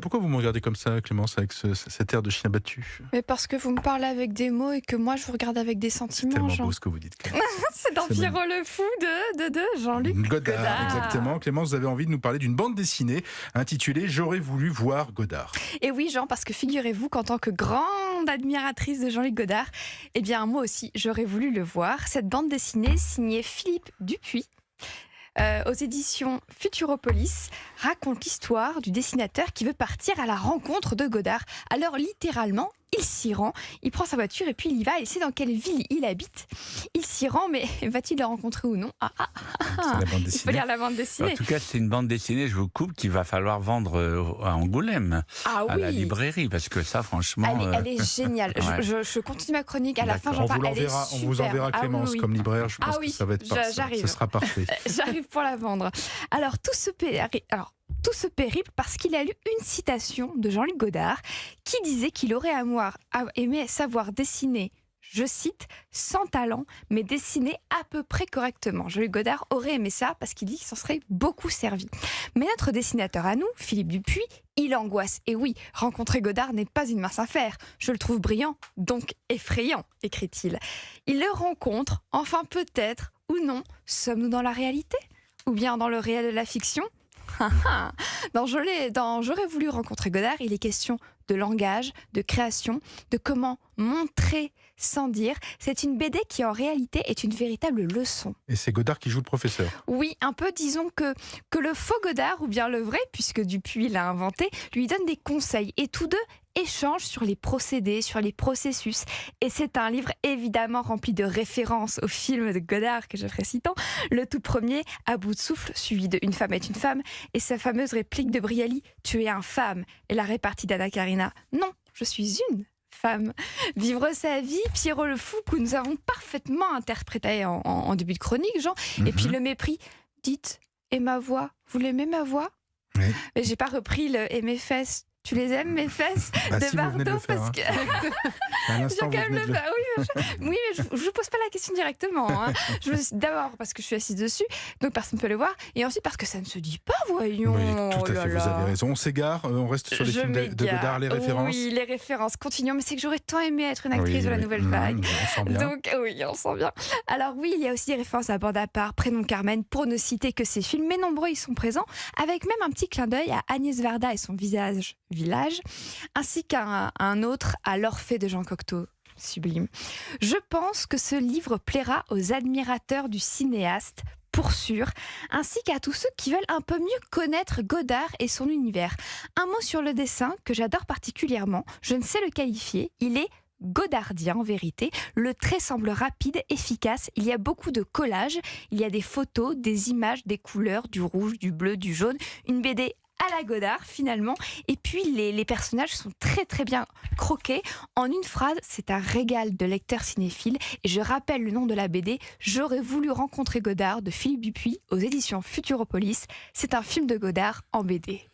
Pourquoi vous me regardez comme ça, Clémence, avec cet air de chien battu? Mais parce que vous me parlez avec des mots et que moi je vous regarde avec des C'est sentiments, tellement Jean. beau ce que vous dites, Clémence. C'est dans C'est Pierrot le fou de Jean-Luc Godard. Exactement. Clémence, vous avez envie de nous parler d'une bande dessinée intitulée J'aurais voulu voir Godard. Et oui, Jean, parce que figurez-vous qu'en tant que grande admiratrice de Jean-Luc Godard, eh bien moi aussi j'aurais voulu le voir. Cette bande dessinée signée Philippe Dupuis, aux éditions Futuropolis, raconte l'histoire du dessinateur qui veut partir à la rencontre de Godard. Alors littéralement, il s'y rend, il prend sa voiture et puis il y va. Il sait dans quelle ville il habite. Il s'y rend, mais va-t-il le rencontrer ou non? C'est la bande Il faut dessinée. lire la bande dessinée. En tout cas, c'est une bande dessinée, je vous coupe, qu'il va falloir vendre à Angoulême, Ah à la oui, librairie, parce que ça, franchement... elle est géniale. Ouais. Je continue ma chronique à la fin. D'accord. J'en On vous parle. Elle est l'enverra, on vous enverra superbe. Clémence Ah oui, oui. comme libraire. Je pense Ah que oui, ça va être parfait. j'arrive. Ce sera parfait. J'arrive pour la vendre. Alors, tout ce périple parce qu'il a lu une citation de Jean-Luc Godard qui disait qu'il aurait aimé savoir dessiner, je cite, sans talent, mais dessiner à peu près correctement. Jean-Luc Godard aurait aimé ça parce qu'il dit qu'il s'en serait beaucoup servi. Mais notre dessinateur à nous, Philippe Dupuis, il angoisse. Et oui, rencontrer Godard n'est pas une mince affaire. Je le trouve brillant, donc effrayant, écrit-il. Il le rencontre, enfin peut-être, ou non, sommes-nous dans la réalité? Ou bien dans le réel de la fiction? Dans J'aurais voulu rencontrer Godard, il est question de langage, de création, de comment montrer sans dire. C'est une BD qui en réalité est une véritable leçon. Et c'est Godard qui joue le professeur. Oui, un peu, disons que le faux Godard, ou bien le vrai, puisque Dupuis l'a inventé, lui donne des conseils. Et tous deux échangent sur les procédés, sur les processus. Et c'est un livre évidemment rempli de références au film de Godard que je ferai citant. Le tout premier, À bout de souffle, suivi de Une femme est une femme, et sa fameuse réplique de Brialy, Tu es un femme, et la répartie d'Anna Karina, Non, je suis une femme. Vivre sa vie, Pierrot le fou, que nous avons parfaitement interprété en début de chronique, Jean. Et puis le mépris. Dites, et ma voix, vous l'aimez ma voix? Oui. Mais j'ai pas repris le et mes fesses. Tu les aimes, mes fesses Bah de si, vous venez de Bardot, le faire, parce hein. que À j'ai l'instant, quand vous même venez le de le faire. Oui, mais je vous pose pas la question directement. Hein. D'abord parce que je suis assise dessus, donc personne ne peut le voir, et ensuite parce que ça ne se dit pas, voyons. Oui, tout à Oh là fait, vous là. avez raison. On s'égare, on reste sur les Je films de m'égare. Godard, les références. Oui, les références. Continuons, mais c'est que j'aurais tant aimé être une actrice Oui, de la oui. nouvelle vague. On sent bien. Donc oui, on sent bien. Alors oui, il y a aussi des références à Bande à part, Prénom Carmen, pour ne citer que ces films, mais nombreux ils sont présents, avec même un petit clin d'œil à Agnès Varda et son village, ainsi qu'un autre à L'Orphée de Jean Cocteau. Sublime. Je pense que ce livre plaira aux admirateurs du cinéaste, pour sûr, ainsi qu'à tous ceux qui veulent un peu mieux connaître Godard et son univers. Un mot sur le dessin que j'adore particulièrement, je ne sais le qualifier, il est godardien en vérité. Le trait semble rapide, efficace, il y a beaucoup de collages, il y a des photos, des images, des couleurs, du rouge, du bleu, du jaune, une BD à la Godard finalement, et puis les personnages sont très très bien croqués. En une phrase, c'est un régal de lecteur cinéphile, et je rappelle le nom de la BD, J'aurais voulu rencontrer Godard de Philippe Dupuis aux éditions Futuropolis. C'est un film de Godard en BD.